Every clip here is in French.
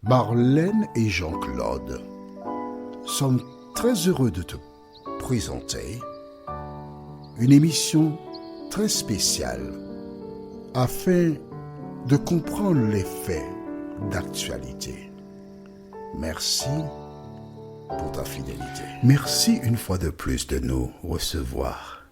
Marlène et Jean-Claude sommes très heureux de te présenter une émission très spéciale afin de comprendre les faits d'actualité. Merci pour ta fidélité. Merci une fois de plus de nous recevoir.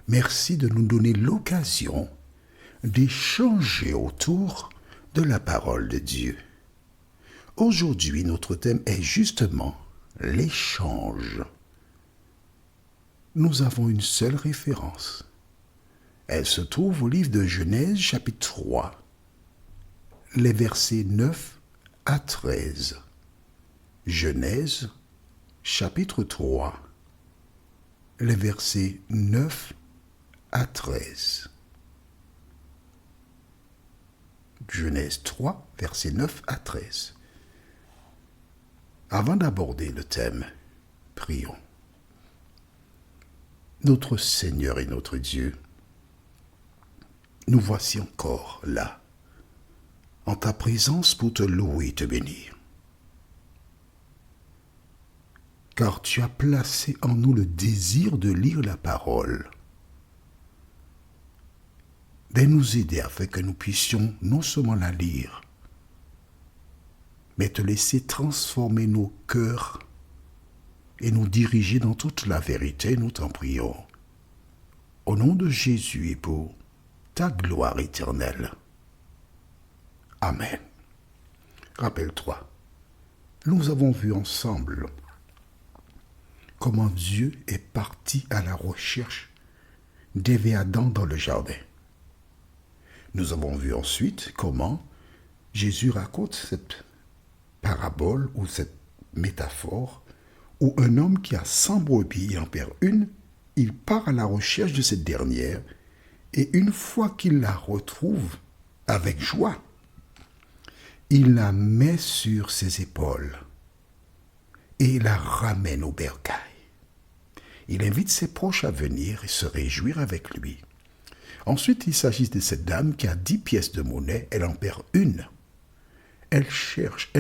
Merci de nous donner l'occasion d'échanger autour de la parole de Dieu. Aujourd'hui, notre thème est justement l'échange. Nous avons une seule référence. Elle se trouve au livre de Genèse, chapitre 3, les versets 9 à 13. Genèse, chapitre 3, les versets 9 à 13. Genèse 3, versets 9 à 13. Avant d'aborder le thème, prions. Notre Seigneur et notre Dieu, nous voici encore là, en ta présence pour te louer et te bénir. Car tu as placé en nous le désir de lire la parole, de nous aider afin que nous puissions non seulement la lire, mais te laisser transformer nos cœurs et nous diriger dans toute la vérité, nous t'en prions. Au nom de Jésus et pour ta gloire éternelle. Amen. Rappelle-toi, nous avons vu ensemble comment Dieu est parti à la recherche d'Ève et Adam dans le jardin. Nous avons vu ensuite comment Jésus raconte cette parabole ou cette métaphore où un homme qui a 100 brebis, il en perd une, il part à la recherche de cette dernière et une fois qu'il la retrouve avec joie, il la met sur ses épaules et la ramène au bercail. Il invite ses proches à venir et se réjouir avec lui. Ensuite, il s'agit de cette dame qui a 10 pièces de monnaie, elle en perd une. Elle cherche,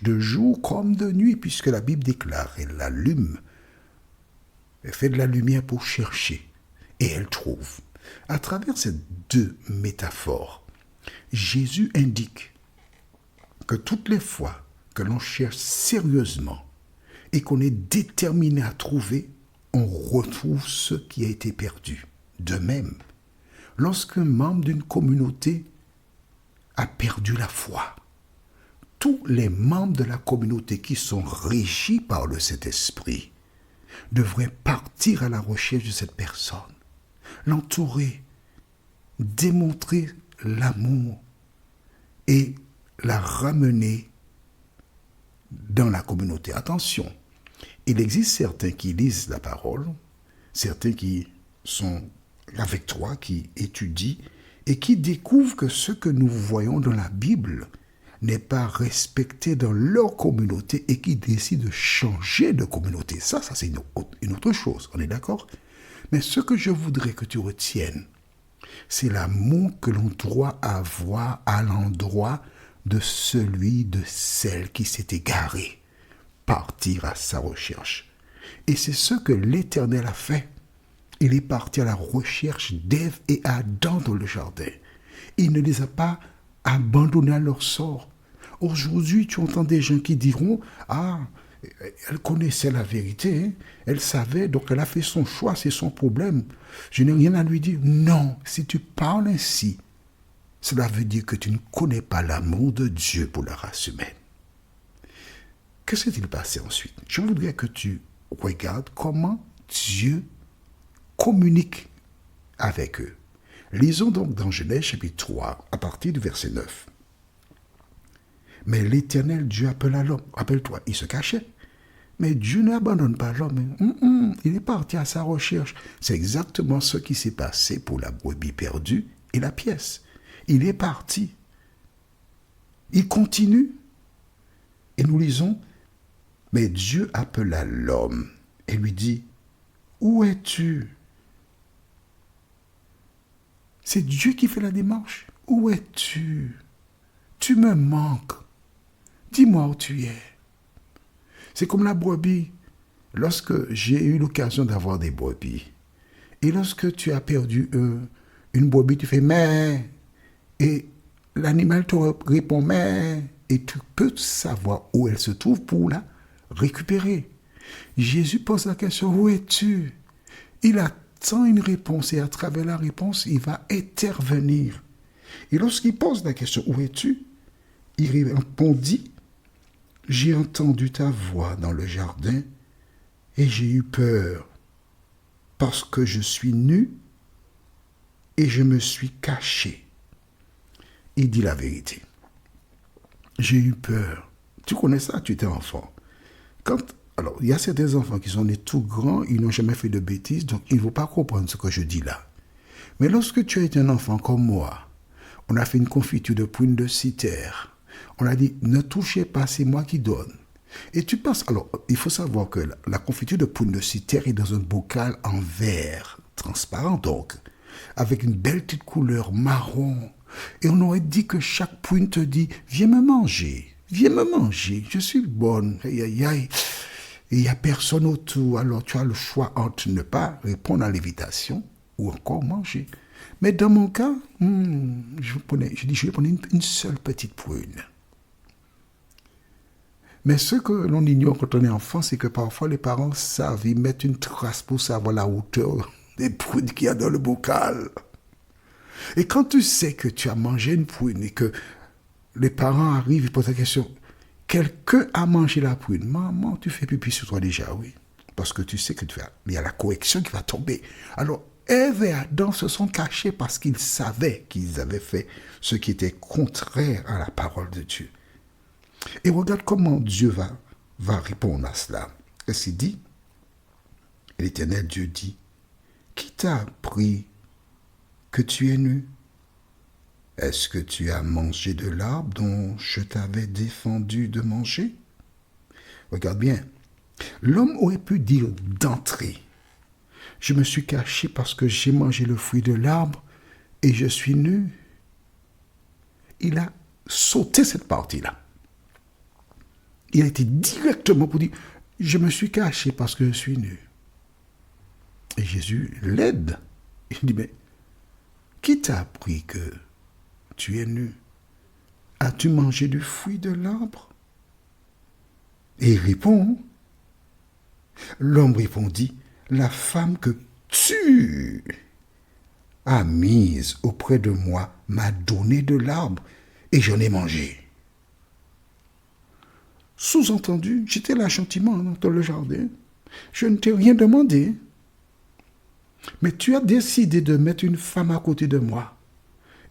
de jour comme de nuit, puisque la Bible déclare, elle l'allume, elle fait de la lumière pour chercher, et elle trouve. À travers ces deux métaphores, Jésus indique que toutes les fois que l'on cherche sérieusement et qu'on est déterminé à trouver, on retrouve ce qui a été perdu. De même, lorsqu'un membre d'une communauté a perdu la foi, tous les membres de la communauté qui sont régis par le Saint-Esprit devraient partir à la recherche de cette personne, l'entourer, démontrer l'amour et la ramener dans la communauté. Attention, il existe certains qui lisent la parole, certains qui sont avec toi, qui étudient et qui découvrent que ce que nous voyons dans la Bible n'est pas respecté dans leur communauté et qui décident de changer de communauté. Ça c'est une autre chose, on est d'accord? Mais ce que je voudrais que tu retiennes, c'est l'amour que l'on doit avoir à l'endroit de celui, de celle qui s'est égaré, partir à sa recherche. Et c'est ce que l'Éternel a fait. Il est parti à la recherche d'Ève et Adam dans le jardin. Il ne les a pas abandonnés à leur sort. Aujourd'hui, tu entends des gens qui diront « Ah, elle connaissait la vérité, hein, elle savait, donc elle a fait son choix, c'est son problème. Je n'ai rien à lui dire. » Non, si tu parles ainsi, cela veut dire que tu ne connais pas l'amour de Dieu pour la race humaine. Que s'est-il passé ensuite? Je voudrais que tu regardes comment Dieu communique avec eux. Lisons donc dans Genèse chapitre 3, à partir du verset 9. Mais l'Éternel Dieu appela l'homme. Rappelle-toi, il se cachait. Mais Dieu n'abandonne pas l'homme. Il est parti à sa recherche. C'est exactement ce qui s'est passé pour la brebis perdue et la pièce. Il est parti. Il continue. Et nous lisons, mais Dieu appela l'homme et lui dit, où es-tu? C'est Dieu qui fait la démarche. Où es-tu? Tu me manques. Dis-moi où tu es. C'est comme la brebis. Lorsque j'ai eu l'occasion d'avoir des brebis, et lorsque tu as perdu une brebis, tu fais mais, et l'animal te répond mais, et tu peux savoir où elle se trouve pour la récupérer. Jésus pose la question, où es-tu? Il attend une réponse et à travers la réponse, il va intervenir. Et lorsqu'il pose la question, où es-tu? Il répondit, j'ai entendu ta voix dans le jardin et j'ai eu peur parce que je suis nu et je me suis caché. Il dit la vérité. J'ai eu peur. Tu connais ça, tu étais enfant. Alors, il y a certains enfants qui sont nés tout grands, ils n'ont jamais fait de bêtises, donc ils ne vont pas comprendre ce que je dis là. Mais lorsque tu es un enfant comme moi, on a fait une confiture de prunes de citerre. On a dit, ne touchez pas, c'est moi qui donne. Et tu penses, alors, il faut savoir que la confiture de prunes de citerre est dans un bocal en verre, transparent donc, avec une belle petite couleur marron. Et on aurait dit que chaque prune te dit, viens me manger, je suis bonne, aïe, aïe, aïe. Et il n'y a personne autour, alors tu as le choix entre ne pas répondre à l'invitation ou encore manger. Mais dans mon cas, je vais prendre une seule petite prune. Mais ce que l'on ignore quand on est enfant, c'est que parfois les parents savent, ils mettent une trace pour savoir la hauteur des prunes qu'il y a dans le bocal. Et quand tu sais que tu as mangé une prune et que les parents arrivent et posent la question, quelqu'un a mangé la prune. Maman, tu fais pipi sur toi déjà, oui. Parce que tu sais qu'il y a la correction qui va tomber. Alors, Ève et Adam se sont cachés parce qu'ils savaient qu'ils avaient fait ce qui était contraire à la parole de Dieu. Et regarde comment Dieu va répondre à cela. Et s'il dit, l'Éternel Dieu dit, qui t'a appris que tu es nu? Est-ce que tu as mangé de l'arbre dont je t'avais défendu de manger? Regarde bien. L'homme aurait pu dire d'entrée, je me suis caché parce que j'ai mangé le fruit de l'arbre et je suis nu. Il a sauté cette partie-là. Il a été directement pour dire, je me suis caché parce que je suis nu. Et Jésus l'aide. Il dit, mais qui t'a appris que tu es nu? As-tu mangé du fruit de l'arbre? Et il répond, l'homme répondit, la femme que tu as mise auprès de moi m'a donné de l'arbre et j'en ai mangé. Sous-entendu, j'étais là gentiment dans le jardin. Je ne t'ai rien demandé. Mais tu as décidé de mettre une femme à côté de moi.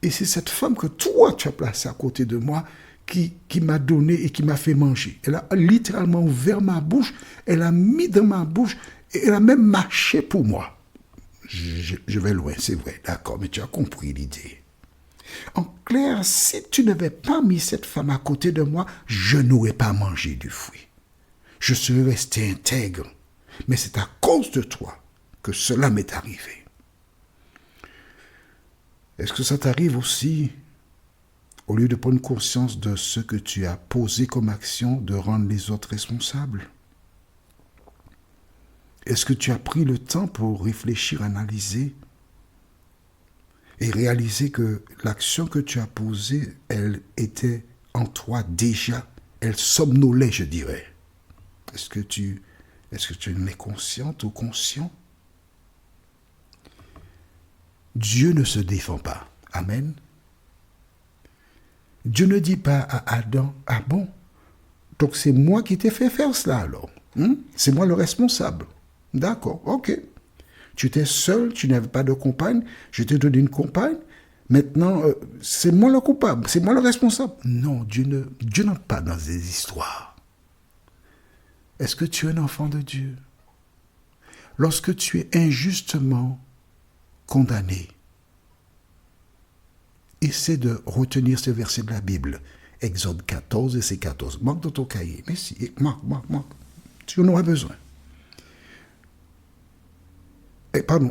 Et c'est cette femme que toi, tu as placée à côté de moi qui m'a donné et qui m'a fait manger. Elle a littéralement ouvert ma bouche, elle a mis dans ma bouche et elle a même marché pour moi. Je vais loin, c'est vrai, d'accord, mais tu as compris l'idée. En clair, si tu n'avais pas mis cette femme à côté de moi, je n'aurais pas mangé du fruit. Je serais resté intègre. Mais c'est à cause de toi que cela m'est arrivé. Est-ce que ça t'arrive aussi, au lieu de prendre conscience de ce que tu as posé comme action, de rendre les autres responsables? Est-ce que tu as pris le temps pour réfléchir, analyser et réaliser que l'action que tu as posée, elle était en toi déjà, elle somnolait, je dirais. Est-ce que tu en es consciente ou conscient? Dieu ne se défend pas. Amen. Dieu ne dit pas à Adam, ah bon, donc c'est moi qui t'ai fait faire cela alors. C'est moi le responsable. D'accord, ok. Tu étais seul, tu n'avais pas de compagne, je t'ai donné une compagne, maintenant c'est moi le coupable, c'est moi le responsable. Non, Dieu n'entre pas dans des histoires. Est-ce que tu es un enfant de Dieu? Lorsque tu es injustement condamné, essaie de retenir ce verset de la Bible, Exode 14, verset 14. Marque dans ton cahier. Merci, marque. Tu en auras besoin.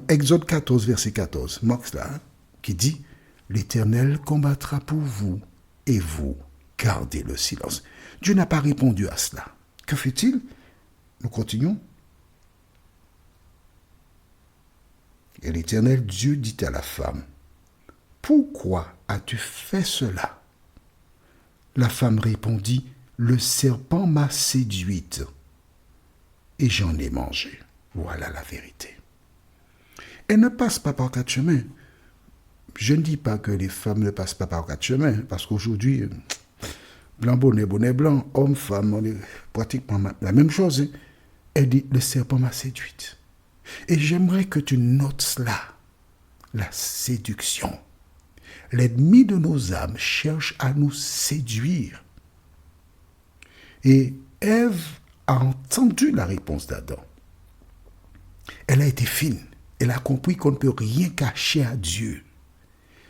Exode 14, verset 14. Marque cela, qui dit, l'Éternel combattra pour vous, et vous, garder le silence. Dieu n'a pas répondu à cela. Que fait-il? Nous continuons. Et l'Éternel Dieu dit à la femme, « Pourquoi as-tu fait cela ?» La femme répondit, « Le serpent m'a séduite et j'en ai mangé. » Voilà la vérité. Elle ne passe pas par quatre chemins. Je ne dis pas que les femmes ne passent pas par quatre chemins, parce qu'aujourd'hui, blanc, bonnet, blanc, homme, femme, on est pratiquement la même chose. Elle dit, le serpent m'a séduite. Et j'aimerais que tu notes cela, la séduction. L'ennemi de nos âmes cherche à nous séduire. Et Ève a entendu la réponse d'Adam. Elle a été fine. Elle a compris qu'on ne peut rien cacher à Dieu.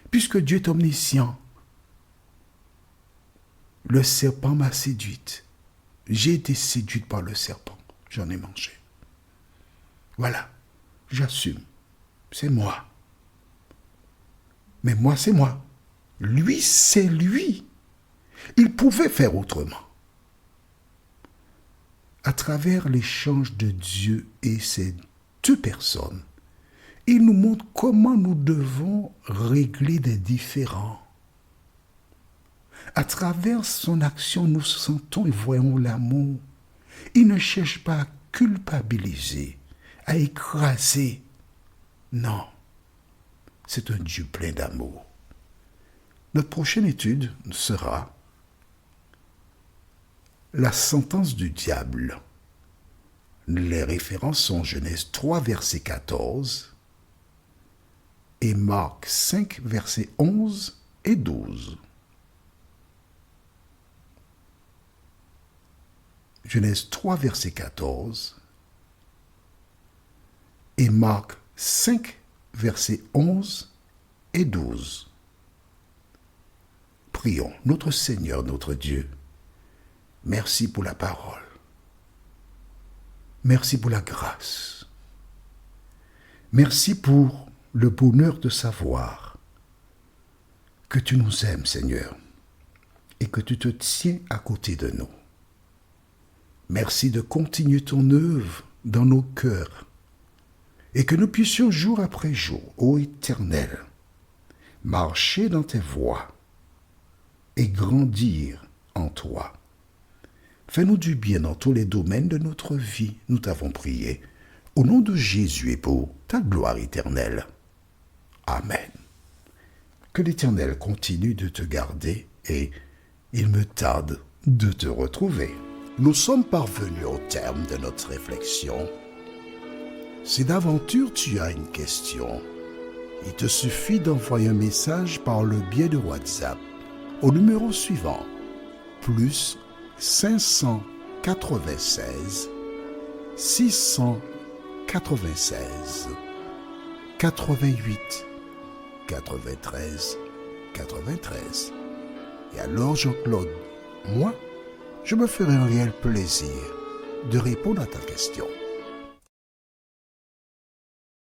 Puisque Dieu est omniscient, le serpent m'a séduite. J'ai été séduite par le serpent. J'en ai mangé. Voilà, j'assume. C'est moi. Mais moi, c'est moi. Lui, c'est lui. Il pouvait faire autrement. À travers l'échange de Dieu et ces deux personnes, il nous montre comment nous devons régler des différends. À travers son action, nous sentons et voyons l'amour. Il ne cherche pas à culpabiliser, à écraser. Non, c'est un Dieu plein d'amour. Notre prochaine étude sera la sentence du diable. Les références sont Genèse 3, verset 14 et Marc 5, versets 11 et 12. Genèse 3, verset 14 et Marc 5, versets 11 et 12. Prions, notre Seigneur, notre Dieu, merci pour la parole. Merci pour la grâce. Merci pour le bonheur de savoir que tu nous aimes, Seigneur, et que tu te tiens à côté de nous. Merci de continuer ton œuvre dans nos cœurs et que nous puissions jour après jour, ô Éternel, marcher dans tes voies et grandir en toi. Fais-nous du bien dans tous les domaines de notre vie, nous t'avons prié, au nom de Jésus et pour ta gloire éternelle. Amen. Que l'Éternel continue de te garder et il me tarde de te retrouver. Nous sommes parvenus au terme de notre réflexion. Si d'aventure tu as une question, il te suffit d'envoyer un message par le biais de WhatsApp au numéro suivant, plus 596 696 88 93 93. Et alors Jean-Claude, moi, je me ferai un réel plaisir de répondre à ta question.